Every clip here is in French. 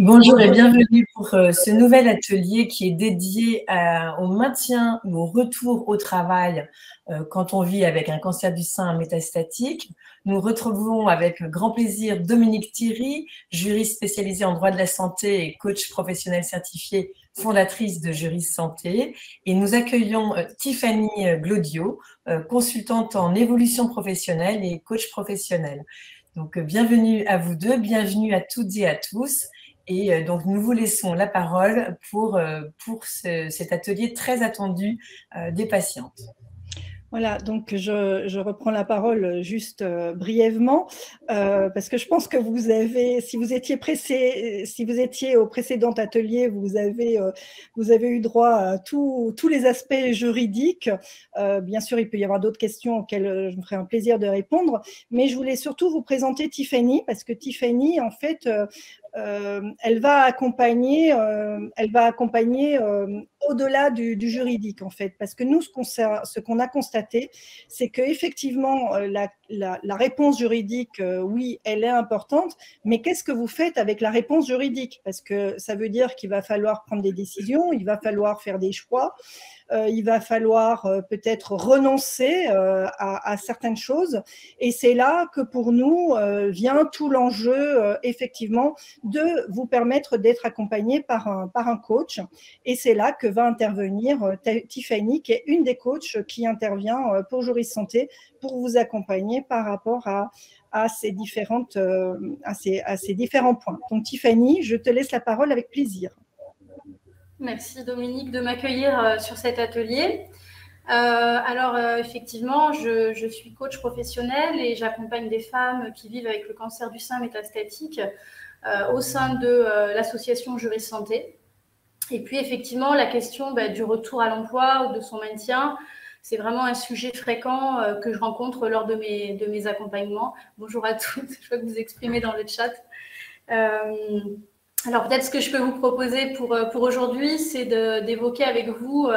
Bonjour et bienvenue pour ce nouvel atelier qui est dédié au maintien ou au retour au travail quand on vit avec un cancer du sein métastatique. Nous retrouvons avec grand plaisir Dominique Thierry, juriste spécialisée en droit de la santé et coach professionnel certifié, fondatrice de Juris Santé. Et nous accueillons Tiffany Glaudio, consultante en évolution professionnelle et coach professionnel. Donc, bienvenue à vous deux, bienvenue à toutes et à tous. Et donc, nous vous laissons la parole pour cet atelier très attendu des patientes. Voilà, donc je reprends la parole juste brièvement, parce que je pense que vous avez, si vous étiez au précédent atelier, vous avez eu droit à tous les aspects juridiques. Bien sûr, il peut y avoir d'autres questions auxquelles je me ferai un plaisir de répondre, mais je voulais surtout vous présenter Tiffany, parce que Tiffany, en fait, elle va accompagner au-delà du juridique, en fait, parce que nous, ce qu'on a constaté, c'est qu'effectivement, la réponse juridique, oui, elle est importante, mais qu'est-ce que vous faites avec la réponse juridique? Parce que ça veut dire qu'il va falloir prendre des décisions, il va falloir faire des choix, il va falloir peut-être renoncer à certaines choses. Et c'est là que pour nous vient tout l'enjeu, effectivement, de vous permettre d'être accompagné par un coach. Et c'est là que va intervenir Tiffany, qui est une des coachs qui intervient pour Juris Santé, pour vous accompagner par rapport à ces différents points. Donc Tiffany, je te laisse la parole avec plaisir. Merci Dominique de m'accueillir sur cet atelier. Effectivement, je suis coach professionnel et j'accompagne des femmes qui vivent avec le cancer du sein métastatique au sein de l'association Juris Santé. Et puis effectivement, la question du retour à l'emploi ou de son maintien, c'est vraiment un sujet fréquent que je rencontre lors de mes accompagnements. Bonjour à toutes, je vois que vous exprimez dans le chat. Alors peut-être ce que je peux vous proposer pour aujourd'hui, c'est d'évoquer avec vous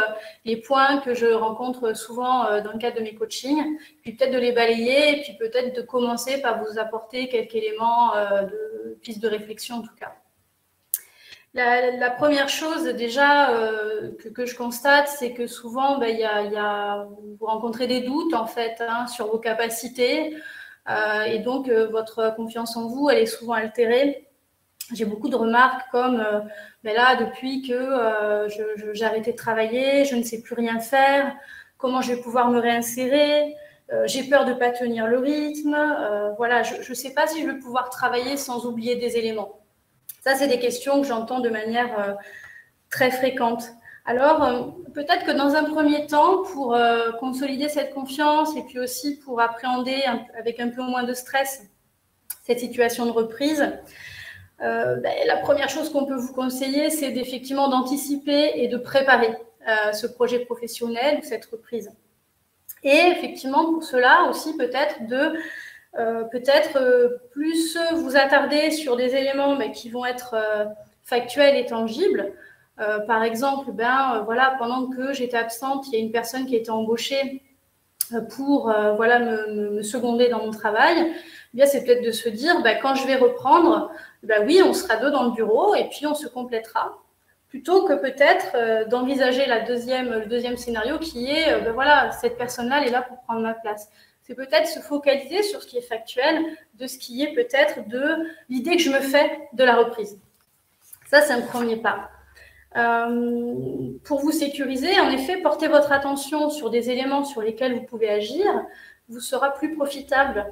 les points que je rencontre souvent dans le cadre de mes coachings, puis peut-être de les balayer, et puis peut-être de commencer par vous apporter quelques éléments de pistes de réflexion en tout cas. La première chose déjà que je constate, c'est que souvent vous rencontrez des doutes en fait sur vos capacités et donc votre confiance en vous, elle est souvent altérée. J'ai beaucoup de remarques comme là, depuis que j'ai arrêté de travailler, je ne sais plus rien faire, comment je vais pouvoir me réinsérer, j'ai peur de ne pas tenir le rythme, voilà, je ne sais pas si je vais pouvoir travailler sans oublier des éléments. Ça, c'est des questions que j'entends de manière très fréquente. Alors, peut-être que dans un premier temps, pour consolider cette confiance et puis aussi pour appréhender avec un peu moins de stress cette situation de reprise, la première chose qu'on peut vous conseiller, c'est effectivement d'anticiper et de préparer ce projet professionnel ou cette reprise. Et effectivement, pour cela aussi, peut-être plus vous attarder sur des éléments qui vont être factuels et tangibles. Par exemple, pendant que j'étais absente, il y a une personne qui a été embauchée pour me seconder dans mon travail. C'est peut-être de se dire, quand je vais reprendre, oui, on sera deux dans le bureau et puis on se complétera. Plutôt que peut-être d'envisager le deuxième scénario qui est, cette personne-là, elle est là pour prendre ma place. C'est peut-être se focaliser sur ce qui est factuel, de ce qui est peut-être de l'idée que je me fais de la reprise. Ça, c'est un premier pas. Pour vous sécuriser, en effet, portez votre attention sur des éléments sur lesquels vous pouvez agir, vous sera plus profitable.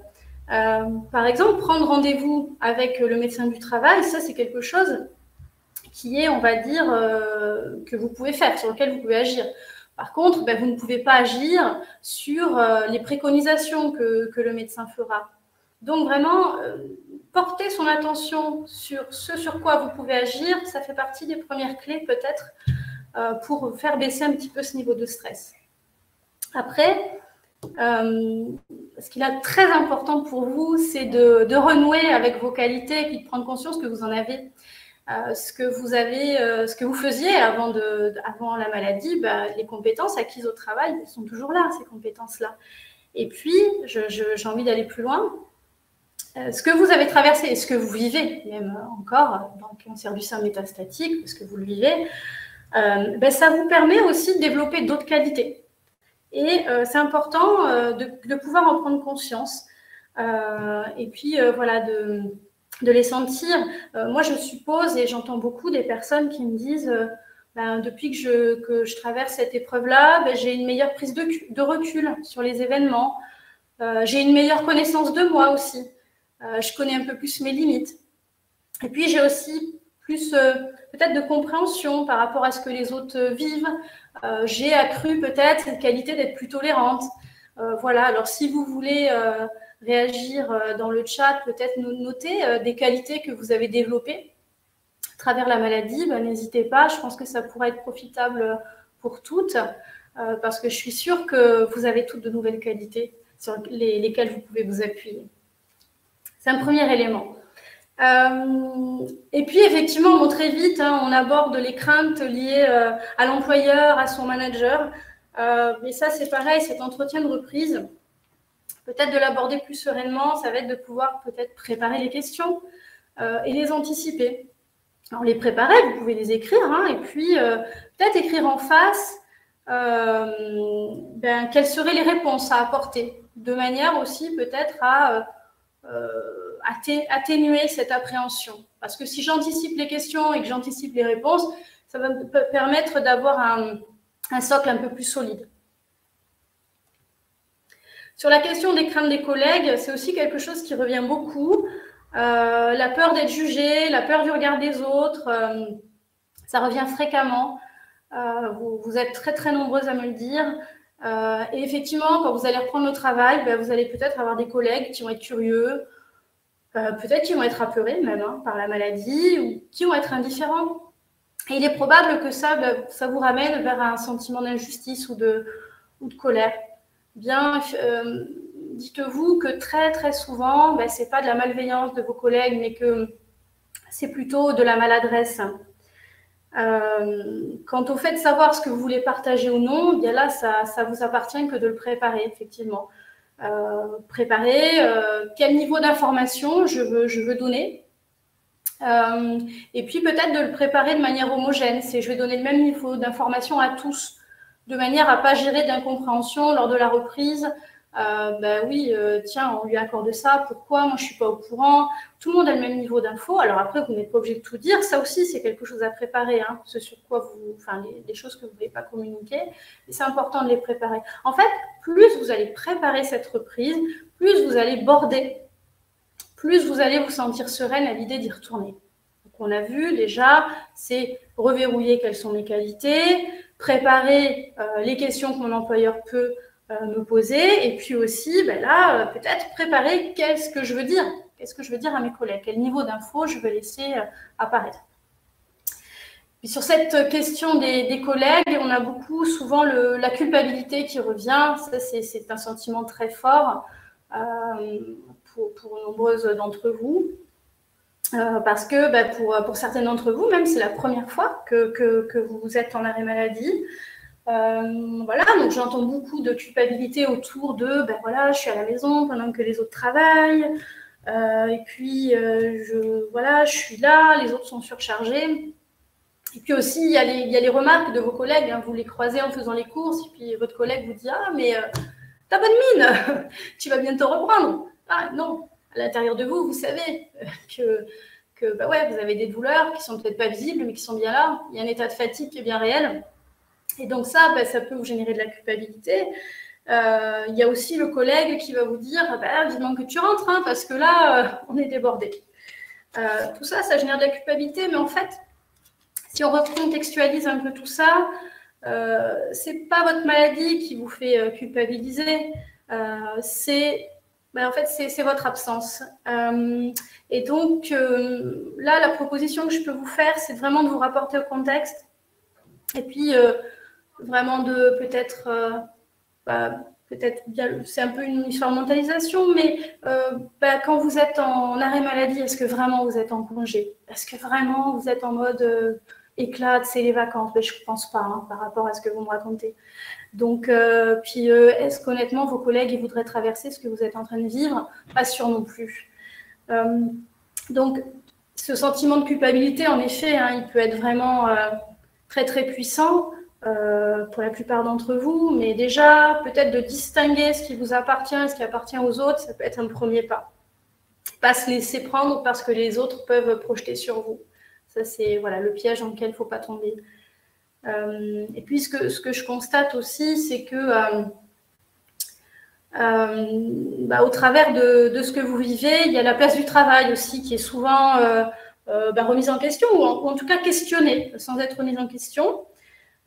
Par exemple, prendre rendez-vous avec le médecin du travail, ça c'est quelque chose qui est, on va dire, que vous pouvez faire, sur lequel vous pouvez agir. Par contre, vous ne pouvez pas agir sur les préconisations que le médecin fera. Donc vraiment, porter son attention sur ce sur quoi vous pouvez agir, ça fait partie des premières clés peut-être pour faire baisser un petit peu ce niveau de stress. Après, ce qui est très important pour vous, c'est de renouer avec vos qualités et puis de prendre conscience que vous en avez. Ce que vous faisiez avant la maladie, les compétences acquises au travail, elles sont toujours là, ces compétences-là. Et puis, j'ai envie d'aller plus loin. ce que vous avez traversé et ce que vous vivez, même encore, dans le cancer du sein métastatique, parce que vous le vivez, ça vous permet aussi de développer d'autres qualités. Et c'est important de pouvoir en prendre conscience. Et puis, voilà, de les sentir. Moi, je suppose, et j'entends beaucoup des personnes qui me disent depuis que je traverse cette épreuve-là, j'ai une meilleure prise de recul sur les événements. J'ai une meilleure connaissance de moi aussi. Je connais un peu plus mes limites. Et puis, j'ai aussi plus peut-être de compréhension par rapport à ce que les autres vivent. J'ai accru peut-être cette qualité d'être plus tolérante. Voilà, alors si vous voulez réagir dans le chat, peut-être noter des qualités que vous avez développées à travers la maladie, n'hésitez pas. Je pense que ça pourrait être profitable pour toutes parce que je suis sûre que vous avez toutes de nouvelles qualités sur lesquelles vous pouvez vous appuyer. C'est un premier élément. Et puis, effectivement, très vite, on aborde les craintes liées à l'employeur, à son manager. Mais ça, c'est pareil, cet entretien de reprise, peut-être de l'aborder plus sereinement, ça va être de pouvoir peut-être préparer les questions et les anticiper. Alors, les préparer, vous pouvez les écrire, et puis peut-être écrire en face quelles seraient les réponses à apporter, de manière aussi peut-être à atténuer cette appréhension. Parce que si j'anticipe les questions et que j'anticipe les réponses, ça va me permettre d'avoir un socle un peu plus solide. Sur la question des craintes des collègues, c'est aussi quelque chose qui revient beaucoup. La peur d'être jugé, la peur du regard des autres, ça revient fréquemment. Vous êtes très, très nombreuses à me le dire. Et effectivement, quand vous allez reprendre le travail, vous allez peut-être avoir des collègues qui vont être curieux, peut-être qui vont être apeurés même par la maladie ou qui vont être indifférents. Et il est probable que ça vous ramène vers un sentiment d'injustice ou de colère. Bien, dites-vous que très, très souvent, ce n'est pas de la malveillance de vos collègues, mais que c'est plutôt de la maladresse. Quant au fait de savoir ce que vous voulez partager ou non, bien là, ça vous appartient que de le préparer, effectivement. Préparer quel niveau d'information je veux donner. Et puis peut-être de le préparer de manière homogène. C'est je vais donner le même niveau d'information à tous, de manière à ne pas gérer d'incompréhension lors de la reprise. Tiens, on lui accorde ça, pourquoi moi je ne suis pas au courant, tout le monde a le même niveau d'info, alors après vous n'êtes pas obligé de tout dire, ça aussi c'est quelque chose à préparer, ce sur quoi les choses que vous ne voulez pas communiquer, et c'est important de les préparer. En fait, plus vous allez préparer cette reprise, plus vous allez border, plus vous allez vous sentir sereine à l'idée d'y retourner. Donc on a vu déjà, c'est reverrouiller quelles sont mes qualités, préparer les questions que mon employeur peut me poser, et puis aussi, peut-être préparer qu'est-ce que je veux dire à mes collègues, quel niveau d'info je veux laisser apparaître. Puis sur cette question des collègues, on a souvent la culpabilité qui revient, ça c'est un sentiment très fort pour nombreuses d'entre vous, parce que pour certaines d'entre vous, même c'est la première fois que vous êtes en arrêt maladie. Donc j'entends beaucoup de culpabilité autour de je suis à la maison pendant que les autres travaillent, et puis je suis là, les autres sont surchargés. Et puis aussi il y a les remarques de vos collègues, vous les croisez en faisant les courses, et puis votre collègue vous dit mais t'as bonne mine, tu vas bientôt reprendre. Non, à l'intérieur de vous, vous savez que vous avez des douleurs qui sont peut-être pas visibles mais qui sont bien là, il y a un état de fatigue qui est bien réel. Et donc ça peut vous générer de la culpabilité. Il y a aussi le collègue qui va vous dire vivement que tu rentres, parce que là, on est débordé. Tout ça, ça génère de la culpabilité, mais en fait, si on recontextualise un peu tout ça, c'est pas votre maladie qui vous fait culpabiliser, c'est votre absence. Et donc, là, la proposition que je peux vous faire, c'est vraiment de vous rapporter au contexte. Et puis, vraiment de peut-être bien, c'est un peu une histoire de mentalisation, mais quand vous êtes en arrêt maladie, est-ce que vraiment vous êtes en congé? Est-ce que vraiment vous êtes en mode éclat, c'est les vacances? Je ne pense pas, par rapport à ce que vous me racontez. Donc, est-ce qu'honnêtement, vos collègues ils voudraient traverser ce que vous êtes en train de vivre? Pas sûr non plus. Donc, ce sentiment de culpabilité, en effet, hein, il peut être vraiment très, très puissant pour la plupart d'entre vous. Mais déjà, peut-être de distinguer ce qui vous appartient et ce qui appartient aux autres, ça peut être un premier pas. Pas se laisser prendre parce que les autres peuvent projeter sur vous. Ça, c'est voilà, le piège dans lequel il ne faut pas tomber. Et puis, ce que je constate aussi, c'est que au travers de ce que vous vivez, il y a la place du travail aussi qui est souvent remise en question ou en tout cas questionnée, sans être remise en question.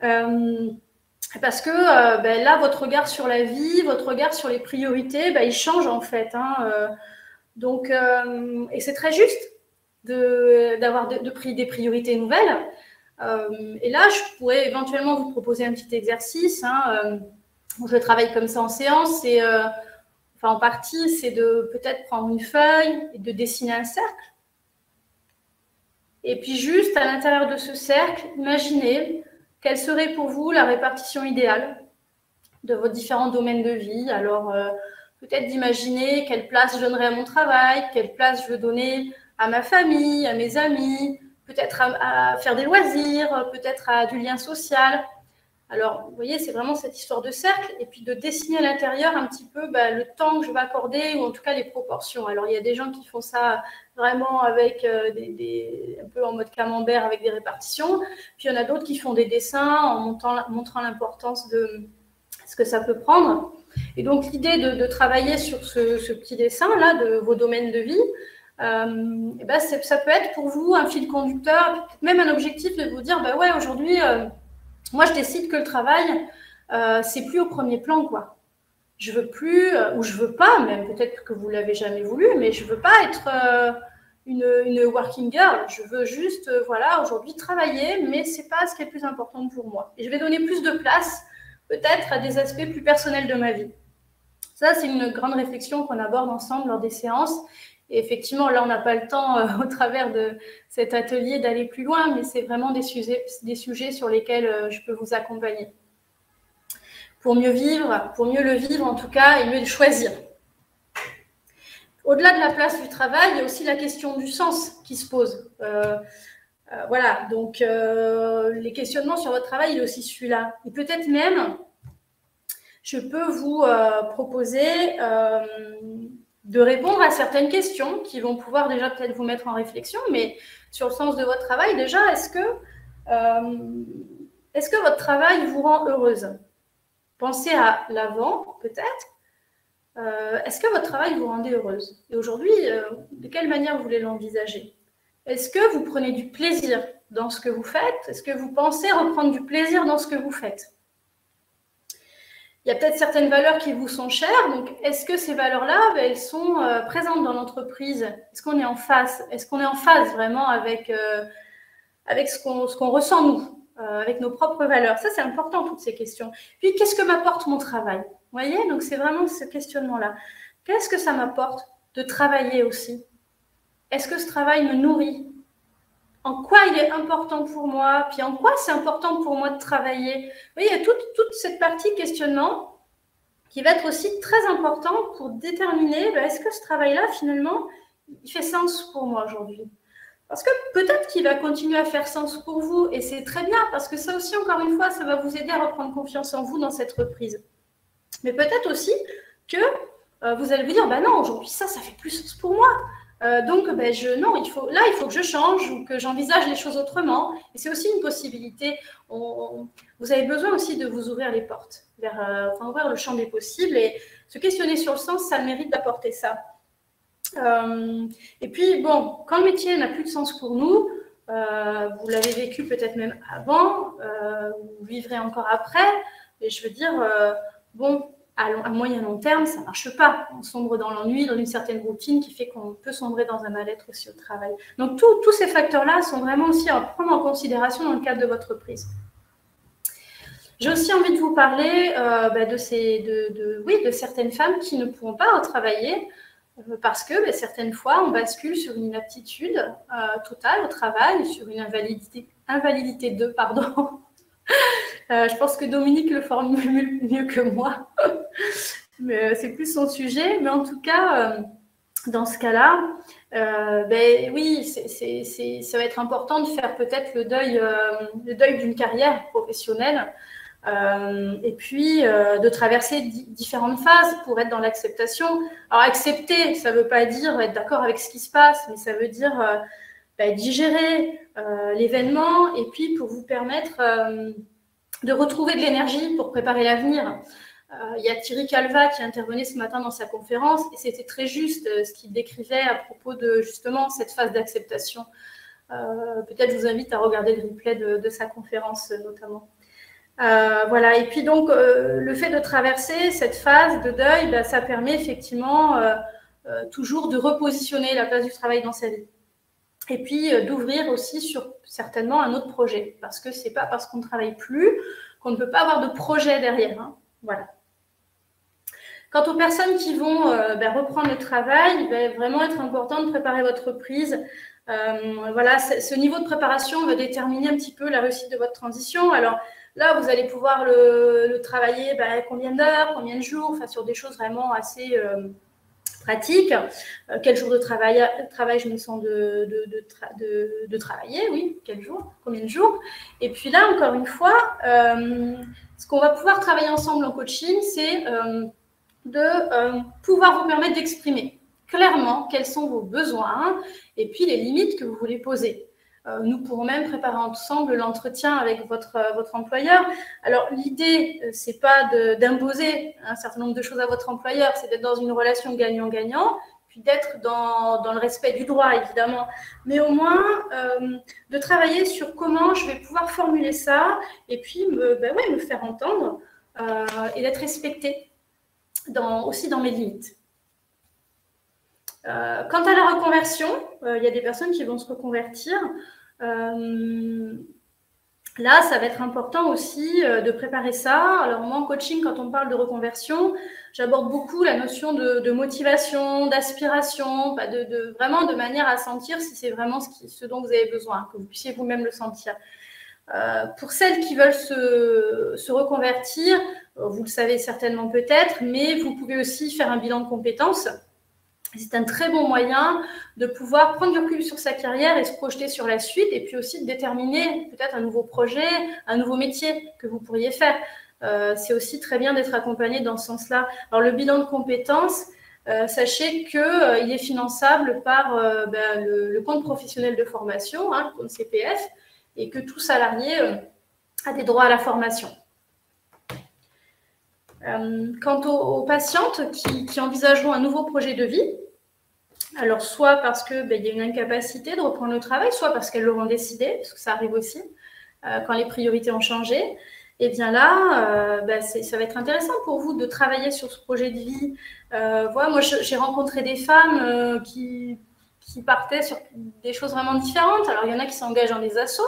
Parce que là, votre regard sur la vie, votre regard sur les priorités, il change en fait. Donc, et c'est très juste d'avoir des priorités nouvelles. Et là, je pourrais éventuellement vous proposer un petit exercice. Je travaille comme ça en séance. Et, en partie, c'est de peut-être prendre une feuille et de dessiner un cercle. Et puis juste à l'intérieur de ce cercle, imaginez quelle serait pour vous la répartition idéale de vos différents domaines de vie. Alors, peut-être d'imaginer quelle place je donnerais à mon travail, quelle place je veux donner à ma famille, à mes amis, peut-être à faire des loisirs, peut-être à du lien social. Alors, vous voyez, c'est vraiment cette histoire de cercle et puis de dessiner à l'intérieur un petit peu le temps que je vais accorder ou en tout cas les proportions. Alors, il y a des gens qui font ça vraiment avec un peu en mode camembert avec des répartitions. Puis, il y en a d'autres qui font des dessins en montrant l'importance de ce que ça peut prendre. Et donc, l'idée de travailler sur ce petit dessin-là de vos domaines de vie, ça peut être pour vous un fil conducteur, même un objectif de vous dire, ouais, aujourd'hui, moi, je décide que le travail, c'est plus au premier plan, quoi. Je veux plus, ou je veux pas, même peut-être que vous l'avez jamais voulu, mais je veux pas être une working girl. Je veux juste, aujourd'hui travailler, mais c'est pas ce qui est le plus important pour moi. Et je vais donner plus de place, peut-être, à des aspects plus personnels de ma vie. Ça, c'est une grande réflexion qu'on aborde ensemble lors des séances. Et effectivement, là, on n'a pas le temps, au travers de cet atelier, d'aller plus loin, mais c'est vraiment des sujets sur lesquels je peux vous accompagner. Pour mieux le vivre en tout cas, et mieux le choisir. Au-delà de la place du travail, il y a aussi la question du sens qui se pose. Voilà, donc les questionnements sur votre travail, il est aussi celui-là. Et peut-être même, je peux vous proposer de répondre à certaines questions qui vont pouvoir déjà peut-être vous mettre en réflexion, mais sur le sens de votre travail, déjà, est-ce que votre travail vous rend heureuse? Pensez à l'avant, peut-être. Est-ce que votre travail vous rendait heureuse? Et aujourd'hui, de quelle manière vous voulez l'envisager? Est-ce que vous prenez du plaisir dans ce que vous faites? Est-ce que vous pensez reprendre du plaisir dans ce que vous faites? Il y a peut-être certaines valeurs qui vous sont chères. Donc, est-ce que ces valeurs-là, elles sont présentes dans l'entreprise? Est-ce qu'on est en face? Est-ce qu'on est en phase vraiment avec ce qu'on ressent, nous, avec nos propres valeurs? Ça, c'est important, toutes ces questions. Puis, qu'est-ce que m'apporte mon travail? Vous voyez? Donc, c'est vraiment ce questionnement-là. Qu'est-ce que ça m'apporte de travailler aussi? Est-ce que ce travail me nourrit? En quoi il est important pour moi, puis en quoi c'est important pour moi de travailler. Vous voyez, il y a toute cette partie questionnement qui va être aussi très important pour déterminer est-ce que ce travail-là, finalement, il fait sens pour moi aujourd'hui. Parce que peut-être qu'il va continuer à faire sens pour vous, et c'est très bien, parce que ça aussi, encore une fois, ça va vous aider à reprendre confiance en vous dans cette reprise. Mais peut-être aussi que vous allez vous dire, non, aujourd'hui, ça fait plus sens pour moi. Donc, il faut que je change ou que j'envisage les choses autrement. Et c'est aussi une possibilité. Vous avez besoin aussi de vous ouvrir les portes, ouvrir le champ des possibles. Et se questionner sur le sens, ça a le mérite d'apporter ça. Et puis, quand le métier n'a plus de sens pour nous, vous l'avez vécu peut-être même avant, vous vivrez encore après. Et je veux dire, à moyen long terme, ça ne marche pas. On sombre dans l'ennui, dans une certaine routine qui fait qu'on peut sombrer dans un mal-être aussi au travail. Donc, tous ces facteurs-là sont vraiment aussi à prendre en considération dans le cadre de votre reprise. J'ai aussi envie de vous parler de certaines femmes qui ne pourront pas retravailler parce que certaines fois, on bascule sur une inaptitude totale au travail, sur une invalidité 2, pardon. Je pense que Dominique le formule mieux que moi, mais c'est plus son sujet. Mais en tout cas, dans ce cas-là, oui, ça va être important de faire peut-être le deuil d'une carrière professionnelle et puis de traverser différentes phases pour être dans l'acceptation. Alors, accepter, ça ne veut pas dire être d'accord avec ce qui se passe, mais ça veut dire digérer l'événement et puis pour vous permettre de retrouver de l'énergie pour préparer l'avenir. Il y a Thierry Calva qui intervenait ce matin dans sa conférence et c'était très juste ce qu'il décrivait à propos de justement cette phase d'acceptation. Peut-être je vous invite à regarder le replay de sa conférence notamment. Voilà, et puis donc le fait de traverser cette phase de deuil, ça permet effectivement toujours de repositionner la place du travail dans sa vie. Et puis d'ouvrir aussi sur certainement un autre projet, parce que c'est pas parce qu'on ne travaille plus qu'on ne peut pas avoir de projet derrière. Hein. Voilà. Quant aux personnes qui vont reprendre le travail, il va vraiment être important de préparer votre reprise. Voilà, ce niveau de préparation va déterminer un petit peu la réussite de votre transition. Alors là, vous allez pouvoir le travailler combien d'heures, combien de jours, enfin, sur des choses vraiment assez pratiques. Quel jour de travail je me sens de travailler, oui, quel jour, combien de jours. Et puis là, encore une fois, ce qu'on va pouvoir travailler ensemble en coaching, c'est de pouvoir vous permettre d'exprimer clairement quels sont vos besoins et puis les limites que vous voulez poser. Nous pourrons même préparer ensemble l'entretien avec votre employeur. Alors, l'idée, ce n'est pas d'imposer un certain nombre de choses à votre employeur, c'est d'être dans une relation gagnant-gagnant, puis d'être dans le respect du droit, évidemment. Mais au moins, de travailler sur comment je vais pouvoir formuler ça et puis me faire entendre et d'être respectée. Aussi dans mes limites. Quant à la reconversion, il y a des personnes qui vont se reconvertir. Là, ça va être important aussi de préparer ça. Alors moi, en coaching, quand on parle de reconversion, j'aborde beaucoup la notion de motivation, d'aspiration, vraiment de manière à sentir si c'est vraiment ce dont vous avez besoin, que vous puissiez vous-même le sentir. Pour celles qui veulent se reconvertir, vous le savez certainement peut-être, mais vous pouvez aussi faire un bilan de compétences. C'est un très bon moyen de pouvoir prendre du recul sur sa carrière et se projeter sur la suite, et puis aussi de déterminer peut-être un nouveau projet, un nouveau métier que vous pourriez faire. C'est aussi très bien d'être accompagné dans ce sens-là. Alors, le bilan de compétences, sachez qu'il est finançable par le compte professionnel de formation, le compte CPF, et que tout salarié a des droits à la formation. Quant aux patientes qui envisageront un nouveau projet de vie, alors soit parce qu'il y a une incapacité de reprendre le travail, soit parce qu'elles l'auront décidé, parce que ça arrive aussi, quand les priorités ont changé, et bien là, ça va être intéressant pour vous de travailler sur ce projet de vie. Voilà, moi, j'ai rencontré des femmes qui partaient sur des choses vraiment différentes. Alors, il y en a qui s'engagent dans des assos,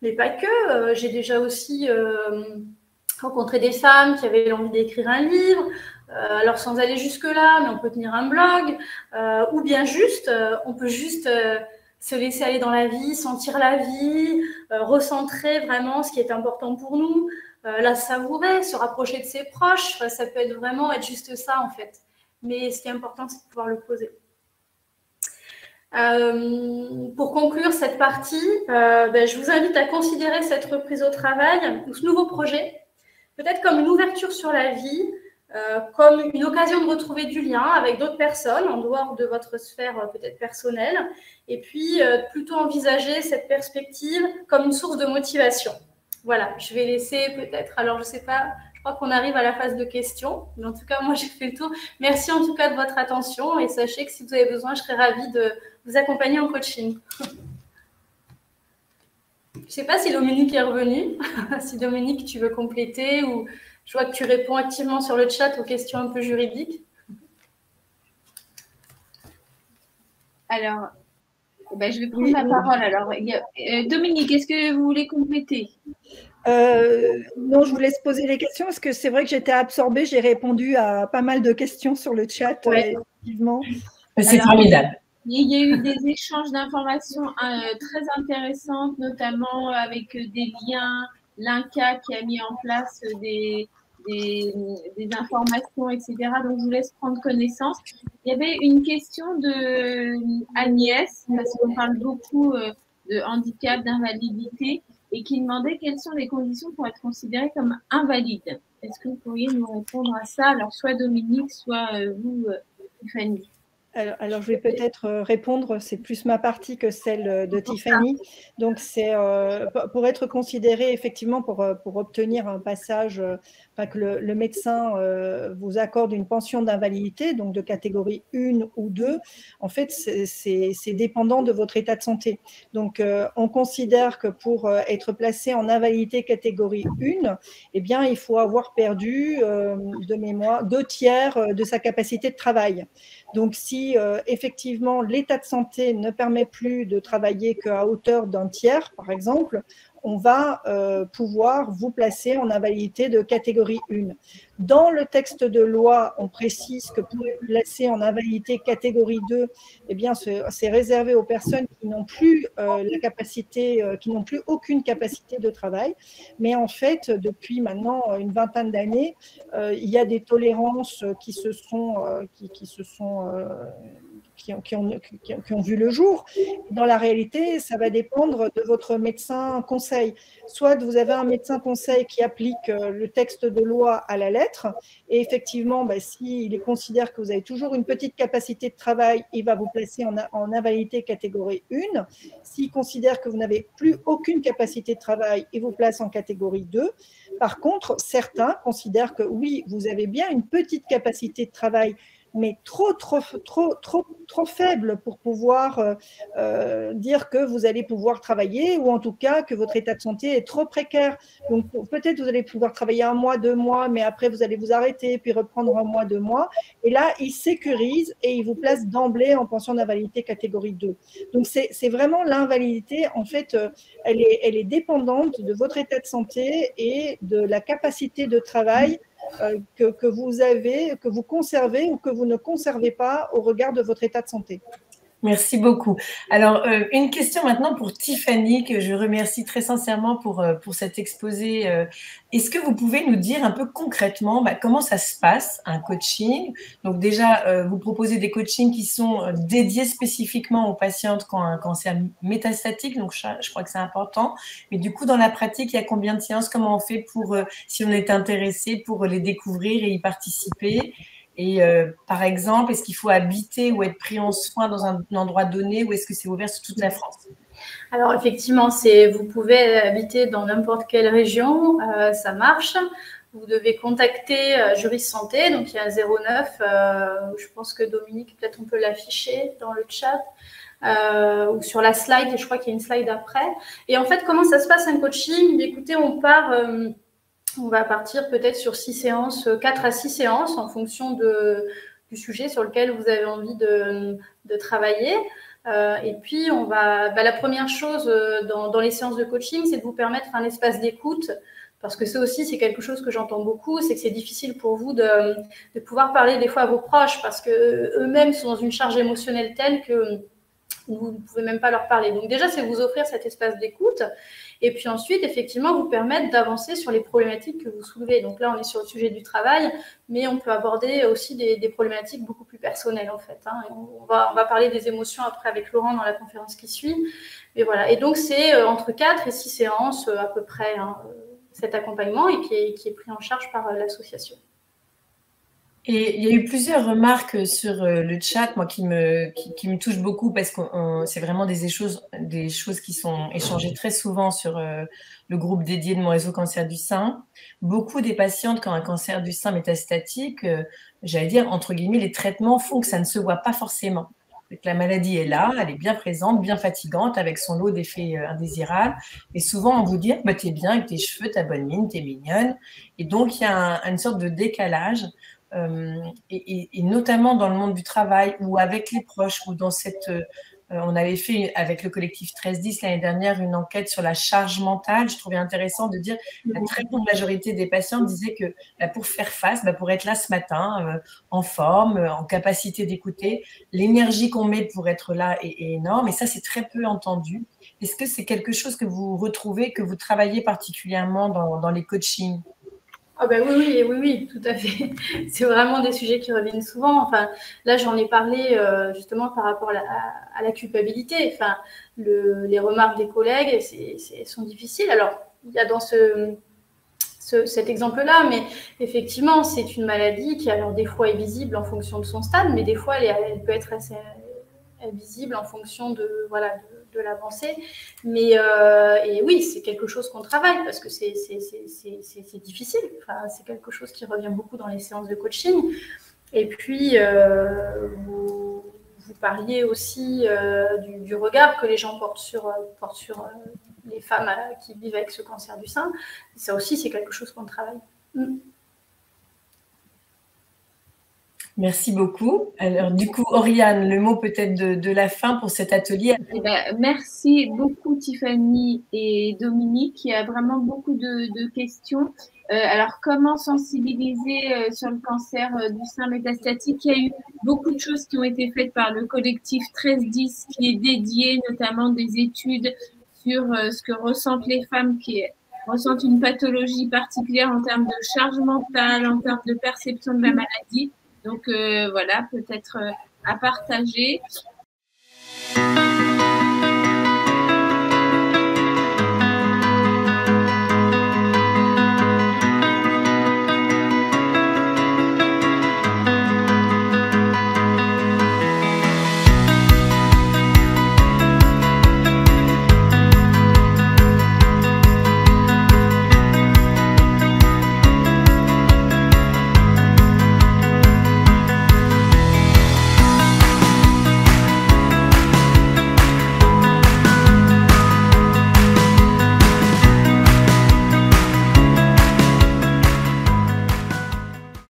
mais pas que. J'ai déjà aussi rencontré des femmes qui avaient envie d'écrire un livre, alors sans aller jusque-là, mais on peut tenir un blog, ou bien juste, on peut juste se laisser aller dans la vie, sentir la vie, recentrer vraiment ce qui est important pour nous, la savourer, se rapprocher de ses proches. Enfin, ça peut être juste ça, en fait. Mais ce qui est important, c'est de pouvoir le poser. Pour conclure cette partie, je vous invite à considérer cette reprise au travail ou ce nouveau projet peut-être comme une ouverture sur la vie, comme une occasion de retrouver du lien avec d'autres personnes en dehors de votre sphère peut-être personnelle, et puis plutôt envisager cette perspective comme une source de motivation. Voilà, je vais laisser peut-être, alors je ne sais pas, je crois qu'on arrive à la phase de questions, mais en tout cas, moi j'ai fait le tour. Merci en tout cas de votre attention et sachez que si vous avez besoin, je serai ravie de vous accompagner en coaching. Je ne sais pas si Dominique est revenu, si Dominique, tu veux compléter, ou je vois que tu réponds activement sur le chat aux questions un peu juridiques. Alors, je vais prendre la parole. Alors, Dominique, est-ce que vous voulez compléter? Non, je vous laisse poser les questions parce que c'est vrai que j'étais absorbée. J'ai répondu à pas mal de questions sur le chat, effectivement. C'est formidable. Il y a eu des échanges d'informations très intéressantes, notamment avec des liens. L'INCA qui a mis en place des des informations, etc. Donc, je vous laisse prendre connaissance. Il y avait une question de Agnès, parce qu'on parle beaucoup de handicap, d'invalidité, et qui demandait quelles sont les conditions pour être considéré comme invalide. Est-ce que vous pourriez nous répondre à ça? Alors, soit Dominique, soit vous, Tiffany. Alors, je vais peut-être répondre, c'est plus ma partie que celle de Tiffany. Donc, c'est pour être considéré, effectivement, pour obtenir un passage, que le médecin vous accorde une pension d'invalidité, donc de catégorie 1 ou 2, en fait, c'est dépendant de votre état de santé. Donc, on considère que pour être placé en invalidité catégorie 1, eh bien, il faut avoir perdu, de mémoire, 2/3 de sa capacité de travail. Donc, si effectivement l'état de santé ne permet plus de travailler qu'à hauteur d'1/3, par exemple, on va pouvoir vous placer en invalidité de catégorie 1. Dans le texte de loi, on précise que pour être placé en invalidité catégorie 2, eh bien, c'est réservé aux personnes qui n'ont plus la capacité, qui n'ont plus aucune capacité de travail. Mais en fait, depuis maintenant une vingtaine d'années, il y a des tolérances qui ont vu le jour. Dans la réalité, ça va dépendre de votre médecin conseil. Soit vous avez un médecin conseil qui applique le texte de loi à la lettre, et effectivement, s'il considère que vous avez toujours une petite capacité de travail, il va vous placer en invalidité catégorie 1. S'il considère que vous n'avez plus aucune capacité de travail, il vous place en catégorie 2. Par contre, certains considèrent que oui, vous avez bien une petite capacité de travail, mais trop faible pour pouvoir dire que vous allez pouvoir travailler, ou en tout cas que votre état de santé est trop précaire. Donc peut-être vous allez pouvoir travailler 1 mois, 2 mois, mais après vous allez vous arrêter, puis reprendre 1 mois, 2 mois. Et là, il sécurise et il vous place d'emblée en pension d'invalidité catégorie 2. Donc c'est vraiment l'invalidité, en fait, elle est dépendante de votre état de santé et de la capacité de travail que vous avez, que vous conservez ou que vous ne conservez pas au regard de votre état de santé. Merci beaucoup. Alors, une question maintenant pour Tiffany, que je remercie très sincèrement pour cet exposé. Est-ce que vous pouvez nous dire un peu concrètement comment ça se passe, un coaching? Donc déjà, vous proposez des coachings qui sont dédiés spécifiquement aux patientes qui ont un cancer métastatique, donc je crois que c'est important. Mais du coup, dans la pratique, il y a combien de séances? Comment on fait pour, si on est intéressé, pour les découvrir et y participer? Et par exemple, est-ce qu'il faut habiter ou être pris en soin dans un endroit donné, ou est-ce que c'est ouvert sur toute la France? Alors effectivement, vous pouvez habiter dans n'importe quelle région, ça marche. Vous devez contacter Juris Santé, donc il y a 09, je pense que Dominique, peut-être on peut l'afficher dans le chat, ou sur la slide, je crois qu'il y a une slide après. Et en fait, comment ça se passe un coaching? Écoutez, on va partir peut-être sur 6 séances, 4 à 6 séances en fonction du sujet sur lequel vous avez envie de travailler. Et puis, la première chose dans les séances de coaching, c'est de vous permettre un espace d'écoute, parce que ça aussi, c'est quelque chose que j'entends beaucoup, c'est que c'est difficile pour vous de pouvoir parler des fois à vos proches, parce qu'eux-mêmes sont dans une charge émotionnelle telle que vous ne pouvez même pas leur parler. Donc déjà, c'est vous offrir cet espace d'écoute. Et puis ensuite, effectivement, vous permettre d'avancer sur les problématiques que vous soulevez. Donc là, on est sur le sujet du travail, mais on peut aborder aussi des problématiques beaucoup plus personnelles, en fait. On va parler des émotions après avec Laurent dans la conférence qui suit. Mais voilà. Et donc, c'est entre 4 et 6 séances à peu près, cet accompagnement, et qui est pris en charge par l'association. Et il y a eu plusieurs remarques sur le chat, moi, qui me touchent beaucoup, parce que c'est vraiment des choses qui sont échangées très souvent sur le groupe dédié de mon réseau cancer du sein. Beaucoup des patientes qui ont un cancer du sein métastatique, j'allais dire, entre guillemets, les traitements font que ça ne se voit pas forcément. La maladie est là, elle est bien présente, bien fatigante, avec son lot d'effets indésirables. Et souvent, on vous dit, t'es bien avec tes cheveux, ta bonne mine, t'es mignonne. Et donc, il y a une sorte de décalage. Et notamment dans le monde du travail, ou avec les proches, ou dans on avait fait avec le collectif 1310 l'année dernière une enquête sur la charge mentale. Je trouvais intéressant de dire que la très grande majorité des patients disaient que pour faire face, pour être là ce matin, en forme, en capacité d'écouter, l'énergie qu'on met pour être là est énorme, et ça, c'est très peu entendu. Est-ce que c'est quelque chose que vous retrouvez, que vous travaillez particulièrement dans les coachings? Ah ben oui, tout à fait. C'est vraiment des sujets qui reviennent souvent. Enfin, là, j'en ai parlé justement par rapport à la culpabilité. Enfin, les remarques des collègues, sont difficiles. Alors, il y a dans cet exemple-là, mais effectivement, c'est une maladie qui, alors, des fois est visible en fonction de son stade, mais des fois, elle peut être assez visible en fonction de l'avancée. Mais et oui, c'est quelque chose qu'on travaille parce que c'est difficile. Enfin, c'est quelque chose qui revient beaucoup dans les séances de coaching. Et puis, vous parliez aussi du regard que les gens portent sur les femmes qui vivent avec ce cancer du sein. Ça aussi, c'est quelque chose qu'on travaille. Merci beaucoup. Alors, du coup, Oriane, le mot peut-être de la fin pour cet atelier. Eh ben, merci beaucoup, Tiffany et Dominique. Il y a vraiment beaucoup de questions. Alors, comment sensibiliser sur le cancer du sein métastatique? Il y a eu beaucoup de choses qui ont été faites par le collectif 1310 qui est dédié notamment des études sur ce que ressentent les femmes qui ressentent une pathologie particulière en termes de charge mentale, en termes de perception de la maladie. Donc, voilà, peut-être à partager.